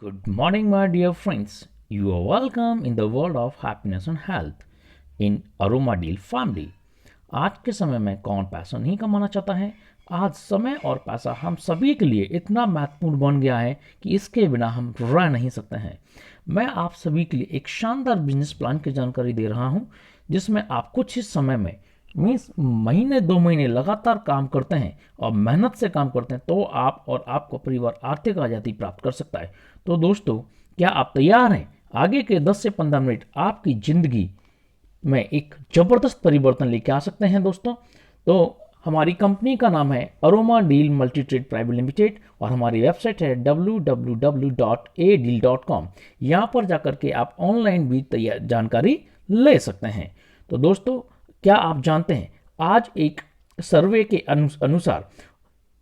Good morning, my dear friends. You are welcome in the world of happiness and health in Aroma Deal family. आज के समय में कौन पैसा नहीं कमाना चाहता है। आज समय और पैसा हम सभी के लिए इतना महत्वपूर्ण बन गया है कि इसके बिना हम रह नहीं सकते हैं। मैं आप सभी के लिए एक शानदार बिजनेस प्लान की जानकारी दे रहा हूं, जिसमें आप कुछ ही समय में मीन्स महीने 2 महीने लगातार काम करते हैं और मेहनत से काम करते हैं तो आप और आपका परिवार आर्थिक आज़ादी प्राप्त कर सकता है। तो दोस्तों, क्या आप तैयार हैं? आगे के 10 से 15 मिनट आपकी ज़िंदगी में एक ज़बरदस्त परिवर्तन लेके आ सकते हैं दोस्तों। तो हमारी कंपनी का नाम है aroma deal multi trade private limited और हमारी वेबसाइट है www.adeal.com। यहाँ पर जाकर के आप ऑनलाइन भी जानकारी ले सकते हैं। तो दोस्तों, क्या आप जानते हैं आज एक सर्वे के अनुसार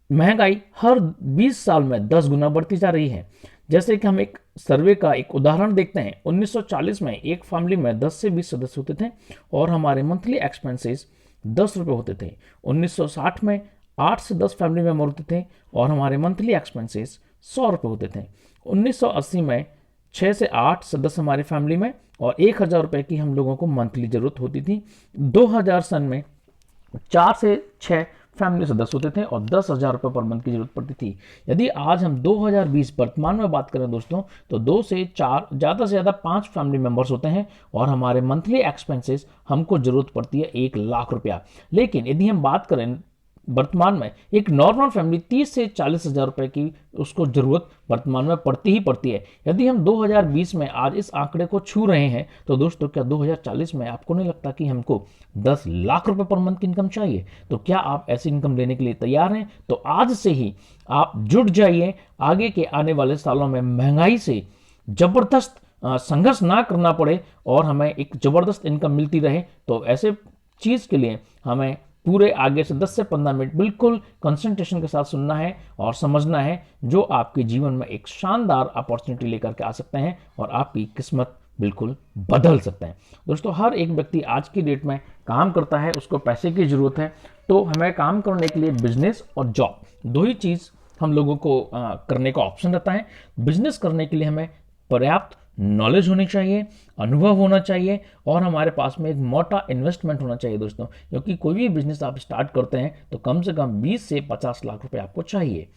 महंगाई हर 20 साल में 10 गुना बढ़ती जा रही है। जैसे कि हम एक सर्वे का एक उदाहरण देखते हैं। 1940 में एक फैमिली में 10 से 20 सदस्य होते थे और हमारे मंथली एक्सपेंसेस 10 रुपये होते थे। 1960 में 8 से 10 फैमिली मेम्बर होते थे और हमारे मंथली एक्सपेंसेस 100 रुपये होते थे। 1980 में 6 से 8 सदस्य हमारी फैमिली में और 1000 रुपये की हम लोगों को मंथली ज़रूरत होती थी। 2000 सन में 4 से 6 फैमिली सदस्य होते थे और 10,000 रुपये पर मंथ की जरूरत पड़ती थी। यदि आज हम 2020 वर्तमान में बात करें दोस्तों, तो 2 से 4 ज़्यादा से ज़्यादा 5 फैमिली मेंबर्स होते हैं और हमारे मंथली एक्सपेंसेस हमको जरूरत पड़ती है 1,00,000 रुपया। लेकिन यदि हम बात करें वर्तमान में एक नॉर्मल फैमिली 30 से 40,000 रुपए की उसको जरूरत वर्तमान में पड़ती ही पड़ती है। यदि हम 2020 में आज इस आंकड़े को छू रहे हैं तो दोस्तों, क्या 2040 में आपको नहीं लगता कि हमको 10 लाख रुपए पर मंथ की इनकम चाहिए? तो क्या आप ऐसी इनकम लेने के लिए तैयार हैं? तो आज से ही आप जुट जाइए। आगे के आने वाले सालों में महंगाई से जबरदस्त संघर्ष ना करना पड़े और हमें एक जबरदस्त इनकम मिलती रहे। तो ऐसे चीज के लिए हमें पूरे आगे से 10 से 15 मिनट बिल्कुल कंसंट्रेशन के साथ सुनना है और समझना है, जो आपके जीवन में एक शानदार अपॉर्चुनिटी लेकर के आ सकते हैं और आपकी किस्मत बिल्कुल बदल सकते हैं। दोस्तों, हर एक व्यक्ति आज की डेट में काम करता है, उसको पैसे की जरूरत है। तो हमें काम करने के लिए बिजनेस और जॉब दो ही चीज़ हम लोगों को करने का ऑप्शन रहता है। बिजनेस करने के लिए हमें पर्याप्त नॉलेज होनी चाहिए, अनुभव होना चाहिए और हमारे पास में एक मोटा इन्वेस्टमेंट होना चाहिए दोस्तों। क्योंकि कोई भी बिजनेस आप स्टार्ट करते हैं तो कम से कम 20 से 50 लाख रुपए आपको चाहिए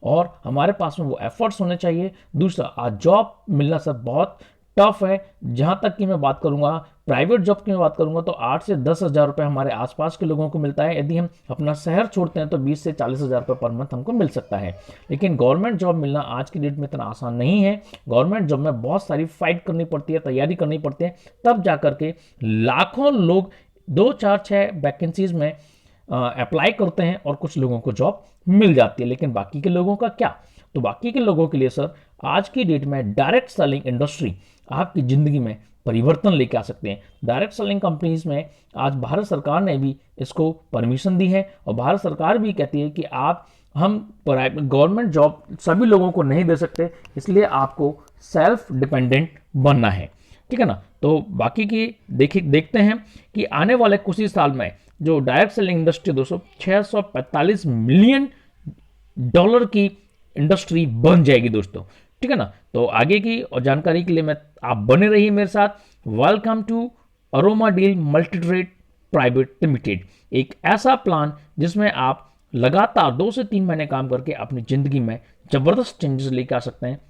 और हमारे पास में वो एफर्ट्स होने चाहिए। दूसरा, आज जॉब मिलना सब बहुत टफ है। जहां तक कि मैं बात करूंगा प्राइवेट जॉब की मैं बात करूंगा तो 8 से 10,000 रुपये हमारे आसपास के लोगों को मिलता है। यदि हम अपना शहर छोड़ते हैं तो 20 से 40,000 रुपये पर मंथ हमको मिल सकता है। लेकिन गवर्नमेंट जॉब मिलना आज की डेट में इतना आसान नहीं है। गवर्नमेंट जॉब में बहुत सारी फाइट करनी पड़ती है, तैयारी करनी पड़ती है, तब जाकर के लाखों लोग 2 4 6 वैकेंसीज में अप्लाई करते हैं और कुछ लोगों को जॉब मिल जाती है। लेकिन बाकी के लोगों का क्या? तो बाकी के लोगों के लिए सर, आज की डेट में डायरेक्ट सेलिंग इंडस्ट्री आपकी जिंदगी में परिवर्तन लेके आ सकते हैं। डायरेक्ट सेलिंग कंपनीज में आज भारत सरकार ने भी इसको परमिशन दी है और भारत सरकार भी कहती है कि हम गवर्नमेंट जॉब सभी लोगों को नहीं दे सकते, इसलिए आपको सेल्फ डिपेंडेंट बनना है। ठीक है ना? तो बाकी की देखते हैं कि आने वाले कुछ ही साल में जो डायरेक्ट सेलिंग इंडस्ट्री दोस्तों 645 मिलियन डॉलर की इंडस्ट्री बन जाएगी दोस्तों। ठीक है ना? तो आगे की और जानकारी के लिए मैं आप बने रहिए मेरे साथ। Welcome to aroma deal multi trade private limited, एक ऐसा प्लान जिसमें आप लगातार 2 से 3 महीने काम करके अपनी जिंदगी में जबरदस्त चेंजेस लेकर आ सकते हैं।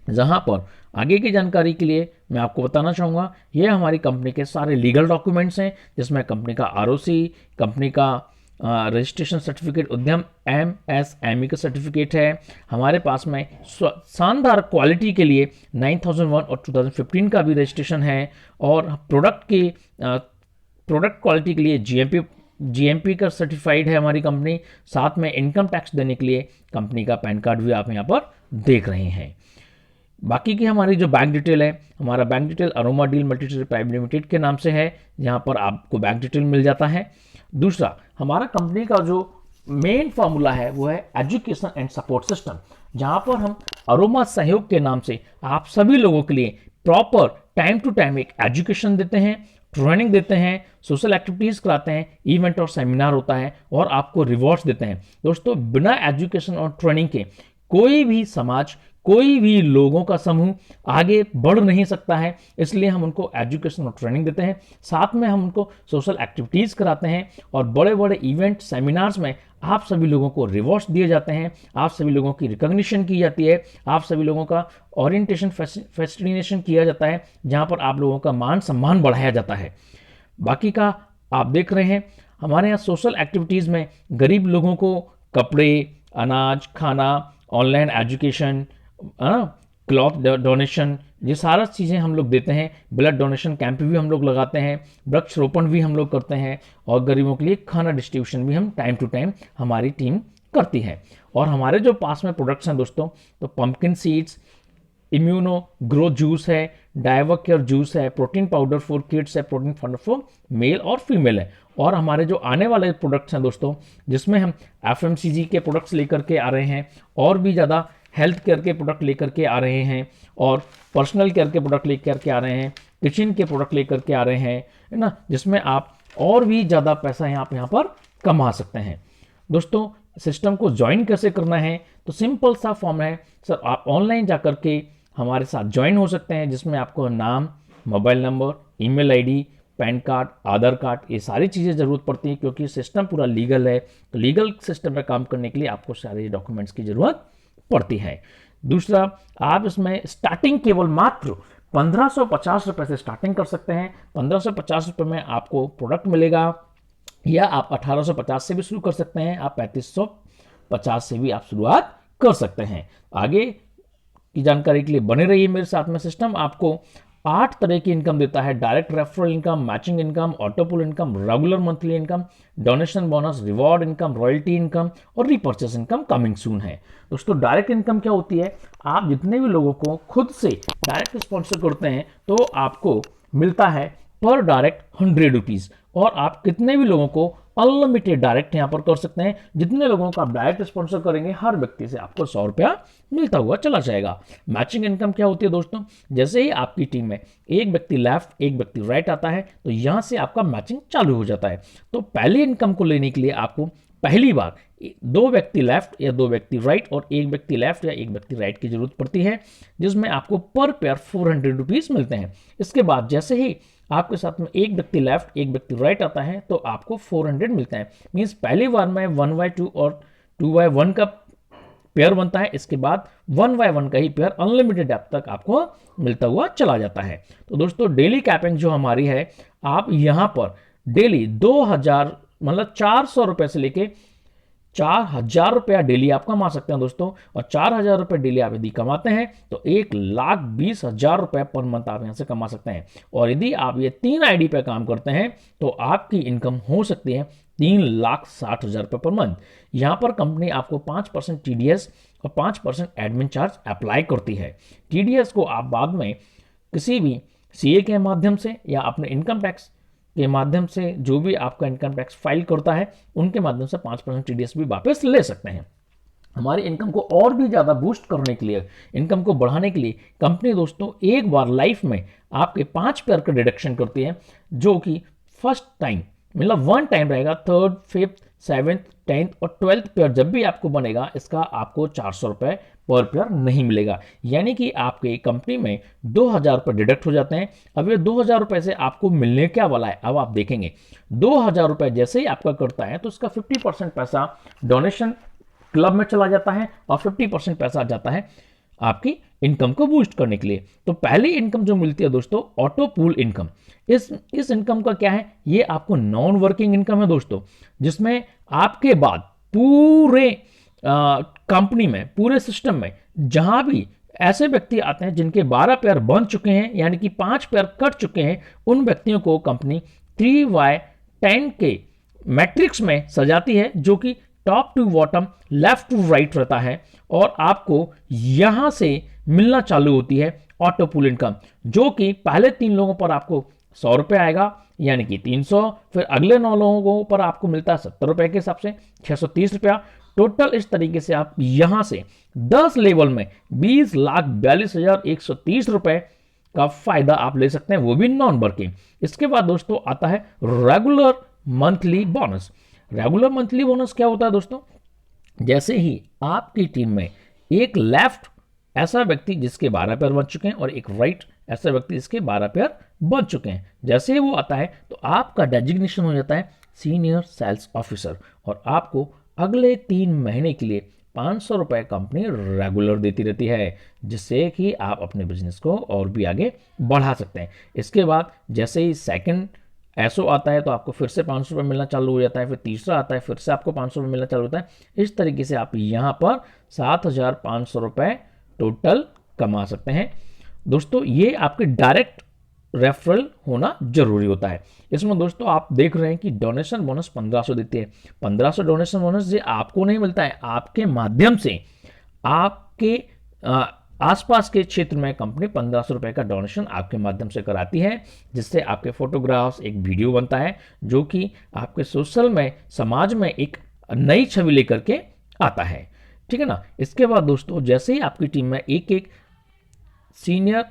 जहां पर आगे की जानकारी के लिए मैं आपको बताना चाहूँगा, ये हमारी कंपनी के सारे लीगल डॉक्यूमेंट्स हैं, जिसमें कंपनी का आरओसी, कंपनी का रजिस्ट्रेशन सर्टिफिकेट, उद्यम एमएसएमई का सर्टिफिकेट है। हमारे पास में शानदार क्वालिटी के लिए 9001 और 2015 का भी रजिस्ट्रेशन है और प्रोडक्ट क्वालिटी के लिए जीएमपी का सर्टिफाइड है हमारी कंपनी। साथ में इनकम टैक्स देने के लिए कंपनी का पैन कार्ड भी आप यहाँ पर देख रहे हैं। बाकी की हमारी जो बैंक डिटेल है, हमारा bank detail aroma deal multi trade private limited के नाम से है, जहां पर आपको बैंक डिटेल मिल जाता है। दूसरा, हमारा कंपनी का जो मेन फॉर्मूला है वो है एजुकेशन एंड सपोर्ट सिस्टम, जहां पर हम अरोमा सहयोग के नाम से आप सभी लोगों के लिए प्रॉपर टाइम टू टाइम एक एजुकेशन देते हैं, ट्रेनिंग देते हैं, सोशल एक्टिविटीज कराते हैं, इवेंट और सेमिनार होता है और आपको रिवॉर्ड्स देते हैं। दोस्तों, बिना एजुकेशन और ट्रेनिंग के कोई भी समाज, कोई भी लोगों का समूह आगे बढ़ नहीं सकता है, इसलिए हम उनको एजुकेशन और ट्रेनिंग देते हैं। साथ में हम उनको सोशल एक्टिविटीज़ कराते हैं और बड़े बड़े इवेंट सेमिनार्स में आप सभी लोगों को रिवॉर्ड्स दिए जाते हैं, आप सभी लोगों की रिकॉग्निशन की जाती है, आप सभी लोगों का ओरिएंटेशन फेस्टिनेशन किया जाता है, जहाँ पर आप लोगों का मान सम्मान बढ़ाया जाता है। बाकी का आप देख रहे हैं हमारे यहाँ सोशल एक्टिविटीज़ में गरीब लोगों को कपड़े, अनाज, खाना, ऑनलाइन एजुकेशन, क्लॉथ डोनेशन, ये सारा चीज़ें हम लोग देते हैं। ब्लड डोनेशन कैंप भी हम लोग लगाते हैं, वृक्षारोपण भी हम लोग करते हैं और गरीबों के लिए खाना डिस्ट्रीब्यूशन भी हम टाइम टू टाइम हमारी टीम करती है। और हमारे जो पास में प्रोडक्ट्स हैं दोस्तों, तो pumpkin seeds, immuno grow juice है, डायवा केयर जूस है, प्रोटीन पाउडर फॉर किड्स है, प्रोटीन पाउडर फॉर मेल और फीमेल है। और हमारे जो आने वाले प्रोडक्ट्स हैं दोस्तों, जिसमें हम एफएमसीजी के प्रोडक्ट्स लेकर के आ रहे हैं, और भी ज़्यादा हेल्थ केयर के प्रोडक्ट लेकर के आ रहे हैं, और पर्सनल केयर के प्रोडक्ट लेकर के आ रहे हैं, किचन के प्रोडक्ट लेकर के आ रहे हैं, है ना, जिसमें आप और भी ज़्यादा पैसा यहाँ पर कमा सकते हैं। दोस्तों, सिस्टम को ज्वाइन कैसे करना है, तो सिंपल सा फॉर्म है सर, आप ऑनलाइन जाकर के हमारे साथ ज्वाइन हो सकते हैं, जिसमें आपको नाम, mobile number, email ID, PAN card, Aadhaar card, ये सारी चीज़ें ज़रूरत पड़ती हैं, क्योंकि सिस्टम पूरा लीगल है। तो लीगल सिस्टम में काम करने के लिए आपको सारे डॉक्यूमेंट्स की ज़रूरत पड़ती है। दूसरा, आप इसमें स्टार्टिंग केवल मात्र 1550 रुपये से स्टार्टिंग कर सकते हैं। 1550 रुपये में आपको प्रोडक्ट मिलेगा, या आप 1850 से भी शुरू कर सकते हैं, आप 3550 से भी आप शुरुआत कर सकते हैं। आगे की जानकारी के लिए बने रहिए मेरे साथ में। सिस्टम आपको 8 तरह की इनकम देता है: direct referral income, matching income, ऑटोपुल income, regular monthly income, donation bonus, reward income, royalty income और रीपर्चेस इनकम कमिंग सून है। दोस्तों, डायरेक्ट इनकम क्या होती है? आप जितने भी लोगों को खुद से डायरेक्ट स्पॉन्सर करते हैं तो आपको मिलता है पर डायरेक्ट 100 रुपीज़, और आप कितने भी लोगों को अनलिमिटेड डायरेक्ट यहाँ पर कर सकते हैं। जितने लोगों का आप डायरेक्ट स्पॉन्सर करेंगे, हर व्यक्ति से आपको 100 रुपया मिलता हुआ चला जाएगा। मैचिंग इनकम क्या होती है दोस्तों? जैसे ही आपकी टीम में एक व्यक्ति लेफ्ट एक व्यक्ति राइट आता है, तो यहाँ से आपका मैचिंग चालू हो जाता है। तो पहली इनकम को लेने के लिए आपको पहली बार 2 व्यक्ति लेफ्ट या 2 व्यक्ति राइट और 1 व्यक्ति लेफ्ट या 1 व्यक्ति राइट की जरूरत पड़ती है, जिसमें आपको पर पेयर 400 रुपीज़ मिलते हैं। इसके बाद जैसे ही आपके साथ में 1 व्यक्ति लेफ्ट 1 व्यक्ति राइट आता है, तो आपको 400 मिलते हैं। मीन्स पहली बार में 1/2 और 2/1 का पेयर बनता है, इसके बाद 1/1 का ही पेयर अनलिमिटेड डेप्थ तक आपको मिलता हुआ चला जाता है। तो दोस्तों, डेली कैपिंग जो हमारी है, आप यहाँ पर डेली 2000 मतलब 400 रुपये से लेके 4000 रुपया डेली आप कमा सकते हैं दोस्तों। और 4000 रुपये डेली आप यदि कमाते हैं तो 1,20,000 रुपये पर मंथ आप यहाँ से कमा सकते हैं। और यदि आप ये 3 आईडी पे काम करते हैं तो आपकी इनकम हो सकती है 3,60,000 रुपये पर मंथ। यहाँ पर कंपनी आपको 5% TDS और 5% एडमिन चार्ज अप्लाई करती है। TDS को आप बाद में किसी भी CA के माध्यम से या अपने इनकम टैक्स के माध्यम से, जो भी आपका इनकम टैक्स फाइल करता है, उनके माध्यम से 5% TDS भी वापस ले सकते हैं। हमारी इनकम को और भी ज़्यादा बूस्ट करने के लिए, इनकम को बढ़ाने के लिए कंपनी दोस्तों एक बार लाइफ में आपके 5 पेयर का डिडक्शन करती है, जो कि फर्स्ट टाइम मतलब 1 टाइम रहेगा। 3rd, 5th, 7th, 10th और 12th पेयर जब भी आपको बनेगा, इसका आपको 400 रुपये पर पेयर नहीं मिलेगा। यानी कि आपके कंपनी में 2000 रुपये डिडक्ट हो जाते हैं। अब ये 2000 रुपये से आपको मिलने क्या वाला है, अब आप देखेंगे। 2000 रुपये जैसे ही आपका करता है तो उसका 50% पैसा डोनेशन क्लब में चला जाता है और 50% पैसा जाता है आपकी इनकम को बूस्ट करने के लिए। तो पहली इनकम जो मिलती है दोस्तों, ऑटो पूल इनकम। इस इनकम का क्या है? ये आपको नॉन वर्किंग इनकम है दोस्तों, जिसमें आपके बाद पूरे कंपनी में, पूरे सिस्टम में जहां भी ऐसे व्यक्ति आते हैं जिनके 12 पेयर बन चुके हैं, यानी कि 5 पेयर कट चुके हैं, उन व्यक्तियों को कंपनी 3/10 के मैट्रिक्स में सजाती है, जो कि top to bottom, left to right रहता है। और आपको यहां से मिलना चालू होती है ऑटो पूल इनकम, जो कि पहले 3 लोगों पर आपको 100 रुपये आएगा, यानी कि 300। फिर अगले 9 लोगों पर आपको मिलता है 70 रुपये के हिसाब से 630 रुपया टोटल। इस तरीके से आप यहां से 10 लेवल में 20,42,130 रुपये का फायदा आप ले सकते हैं, वो भी नॉन वर्किंग। इसके बाद दोस्तों आता है regular monthly bonus. Regular monthly bonus क्या होता है दोस्तों? जैसे ही आपकी टीम में एक लेफ्ट ऐसा व्यक्ति जिसके 12 पैर बन चुके हैं और एक राइट ऐसा व्यक्ति जिसके 12 पैर बन चुके हैं। जैसे ही वो आता है तो आपका डेजिग्नेशन हो जाता है सीनियर सेल्स ऑफिसर, और आपको अगले 3 महीने के लिए 500 रुपये कंपनी रेगुलर देती रहती है, जिससे कि आप अपने बिजनेस को और भी आगे बढ़ा सकते हैं। इसके बाद जैसे ही सेकंड एसओ आता है तो आपको फिर से 500 रुपये मिलना चालू हो जाता है, फिर तीसरा आता है फिर से आपको 500 रुपये मिलना चालू होता है। इस तरीके से आप यहाँ पर 7,500 रुपये टोटल कमा सकते हैं। दोस्तों ये आपके डायरेक्ट रेफरल होना जरूरी होता है। इसमें दोस्तों आप देख रहे हैं कि डोनेशन बोनस 1500 देती है। 1500 डोनेशन बोनस ये आपको नहीं मिलता है, आपके माध्यम से आपके आसपास के क्षेत्र में कंपनी 1500 रुपए का डोनेशन आपके माध्यम से कराती है, जिससे आपके फोटोग्राफ्स एक वीडियो बनता है जो कि आपके सोशल में समाज में एक नई छवि लेकर के आता है। ठीक है ना। इसके बाद दोस्तों जैसे ही आपकी टीम में एक एक सीनियर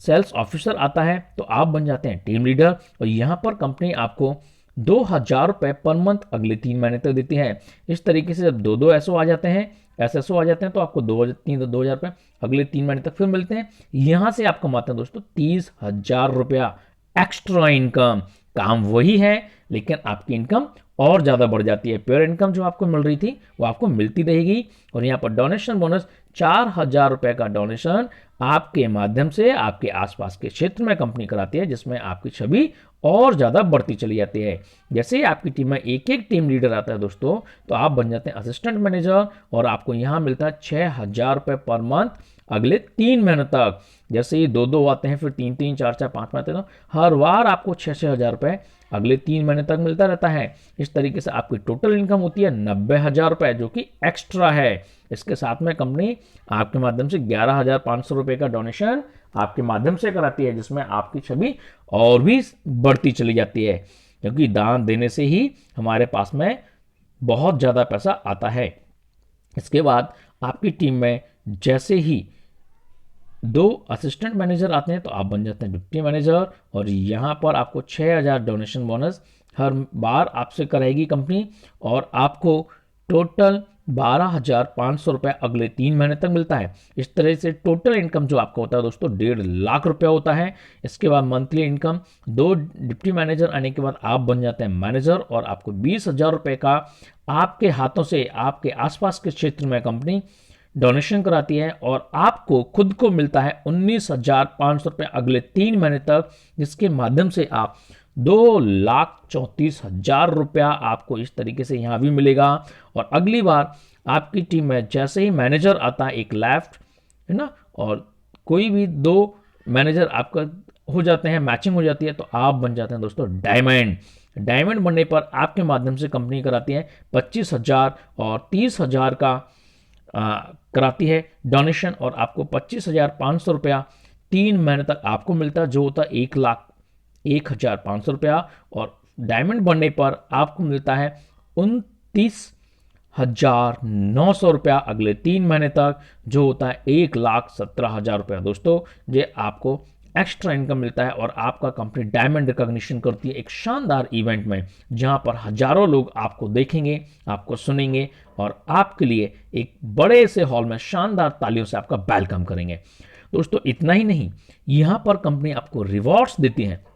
सेल्स ऑफिसर आता है तो आप बन जाते हैं टीम लीडर, और यहां पर कंपनी आपको 2,000 रुपये पर मंथ अगले 3 महीने तक देती है। इस तरीके से जब 2 एसओ आ जाते हैं एसएसओ आ जाते हैं तो आपको 2,000 रुपये अगले 3 महीने तक फिर मिलते हैं। यहां से आप कमाते हैं दोस्तों 30,000 रुपया एक्स्ट्रा इनकम। काम वही है लेकिन आपकी इनकम और ज्यादा बढ़ जाती है। प्योर इनकम जो आपको मिल रही थी वो आपको मिलती रहेगी। और यहाँ पर डोनेशन बोनस 4,000 रुपए का डोनेशन आपके माध्यम से आपके आसपास के क्षेत्र में कंपनी कराती है, जिसमें आपकी छवि और ज्यादा बढ़ती चली जाती है। जैसे ही आपकी टीम में एक एक टीम लीडर आता है दोस्तों तो आप बन जाते हैं असिस्टेंट मैनेजर, और आपको यहां मिलता है 6,000 रुपए पर मंथ अगले 3 महीने तक। जैसे ही 2 आते हैं फिर 3, 4, 5 आते हैं, हर बार आपको 6,000 रुपए अगले 3 महीने तक मिलता रहता है। इस तरीके से आपकी टोटल इनकम होती है 90,000 रुपए, जो कि एक्स्ट्रा है। इसके साथ में कंपनी आपके माध्यम से 11,500 रुपए का डोनेशन आपके माध्यम से कराती है, जिसमें आपकी छवि और भी बढ़ती चली जाती है, क्योंकि दान देने से ही हमारे पास में बहुत ज़्यादा पैसा आता है। इसके बाद आपकी टीम में जैसे ही 2 असिस्टेंट मैनेजर आते हैं तो आप बन जाते हैं डिप्टी मैनेजर, और यहाँ पर आपको 6,000 डोनेशन बोनस हर बार आपसे कराएगी कंपनी, और आपको टोटल 12,500 रुपये अगले 3 महीने तक मिलता है। इस तरह से टोटल इनकम जो आपका होता है दोस्तों 1.5 लाख रुपया होता है। इसके बाद मंथली इनकम 2 डिप्टी मैनेजर आने के बाद आप बन जाते हैं मैनेजर, और आपको 20,000 रुपये का आपके हाथों से आपके आसपास के क्षेत्र में कंपनी डोनेशन कराती है, और आपको खुद को मिलता है 19,500 रुपये अगले 3 महीने तक, जिसके माध्यम से आप 2,34,000 रुपया आपको इस तरीके से यहां भी मिलेगा। और अगली बार आपकी टीम में जैसे ही मैनेजर आता है एक लेफ्ट है ना, और कोई भी 2 मैनेजर आपका हो जाते हैं, मैचिंग हो जाती है, तो आप बन जाते हैं दोस्तों डायमंड। डायमंड बनने पर आपके माध्यम से कंपनी कराती है 25,000 और 30,000 का कराती है डोनेशन, और आपको 25,500 रुपया 3 महीने तक आपको मिलता है, जो होता है 1,01,500 रुपया। और डायमंड बनने पर आपको मिलता है 29,900 रुपया अगले 3 महीने तक, जो होता है 1,17,000 रुपया। दोस्तों ये आपको एक्स्ट्रा इनकम मिलता है, और आपका कंपनी डायमंड रिकॉग्निशन करती है एक शानदार इवेंट में, जहां पर हजारों लोग आपको देखेंगे, आपको सुनेंगे, और आपके लिए एक बड़े से हॉल में शानदार तालियों से आपका वेलकम करेंगे। दोस्तों इतना ही नहीं, यहां पर कंपनी आपको रिवॉर्ड्स देती है।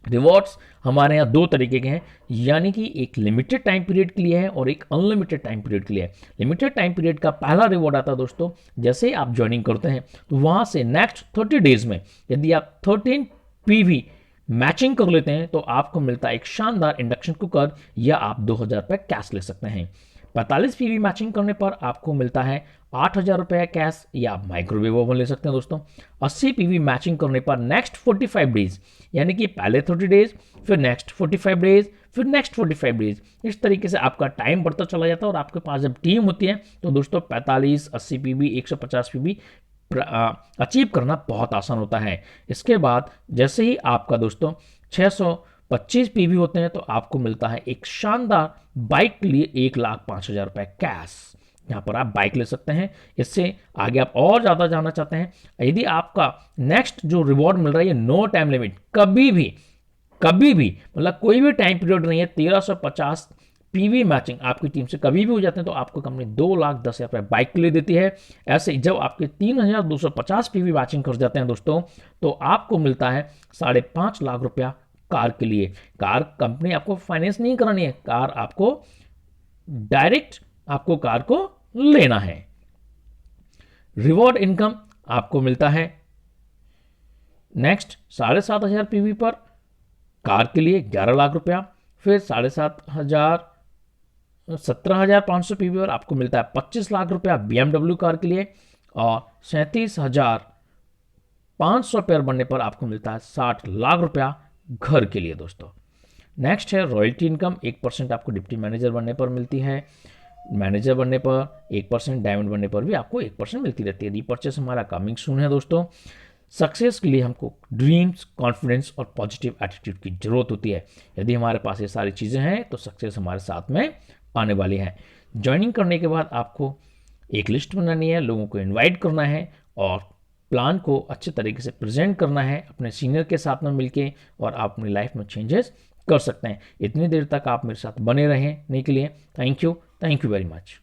रिवॉर्ड्स हमारे यहाँ 2 तरीके के हैं, यानी कि एक लिमिटेड टाइम पीरियड के लिए है और एक अनलिमिटेड टाइम पीरियड के लिए है। लिमिटेड टाइम पीरियड का पहला रिवॉर्ड आता है दोस्तों, जैसे आप ज्वाइनिंग करते हैं तो वहां से नेक्स्ट 30 डेज में यदि आप 13 PV मैचिंग कर लेते हैं तो आपको मिलता है एक शानदार इंडक्शन कुकर, या आप 2,000 रुपये कैश ले सकते हैं। 45 PV मैचिंग करने पर आपको मिलता है 8,000 रुपये कैश, या आप माइक्रोवेव ओवन ले सकते हैं दोस्तों। 80 PV मैचिंग करने पर नेक्स्ट 45 डेज, यानी कि पहले 30 डेज, फिर नेक्स्ट 45 डेज, फिर नेक्स्ट 45 डेज, इस तरीके से आपका टाइम बढ़ता चला जाता है। और आपके पास जब टीम होती है तो दोस्तों 45, 80 PV, 150 PV अचीव करना बहुत आसान होता है। इसके बाद जैसे ही आपका दोस्तों 625 PV होते हैं तो आपको मिलता है एक शानदार बाइक के लिए 1,05,000 रुपये कैश। यहाँ पर आप बाइक ले सकते हैं। इससे आगे आप और ज़्यादा जानना चाहते हैं, यदि आपका नेक्स्ट जो रिवॉर्ड मिल रहा है ये नो टाइम लिमिट, कभी भी मतलब कोई भी टाइम पीरियड नहीं है, 1350 पीवी मैचिंग आपकी टीम से कभी भी हो जाते हैं तो आपको कंपनी 2,10,000 रुपये बाइक के लिए देती है। ऐसे ही जब आपके 3,250 पीवी मैचिंग कर जाते हैं दोस्तों, तो आपको मिलता है 5.5 लाख रुपया कार के लिए। कार कंपनी आपको फाइनेंस नहीं करानी है, कार आपको डायरेक्ट आपको कार को लेना है। रिवॉर्ड इनकम आपको मिलता है नेक्स्ट 7,500 पीवी पर कार के लिए 11 लाख रुपया, फिर 17,500 पीवी पर आपको मिलता है 25 लाख रुपया BMW कार के लिए, और 37,500 पेयर बनने पर आपको मिलता है 60 लाख रुपया घर के लिए दोस्तों। नेक्स्ट है रॉयल्टी इनकम, 1% आपको डिप्टी मैनेजर बनने पर मिलती है, मैनेजर बनने पर 1%, डायमंड बनने पर भी आपको 1% मिलती रहती है। रीपर्चेस हमारा कमिंग सून है दोस्तों। सक्सेस के लिए हमको ड्रीम्स, कॉन्फिडेंस और पॉजिटिव एटीट्यूड की जरूरत होती है। यदि हमारे पास ये सारी चीज़ें हैं तो सक्सेस हमारे साथ में आने वाली है। ज्वाइनिंग करने के बाद आपको एक लिस्ट बनानी है, लोगों को इनवाइट करना है और प्लान को अच्छे तरीके से प्रेजेंट करना है अपने सीनियर के साथ में मिलके, और आप अपनी लाइफ में चेंजेस कर सकते हैं। इतनी देर तक आप मेरे साथ बने रहने के लिए थैंक यू वेरी मच।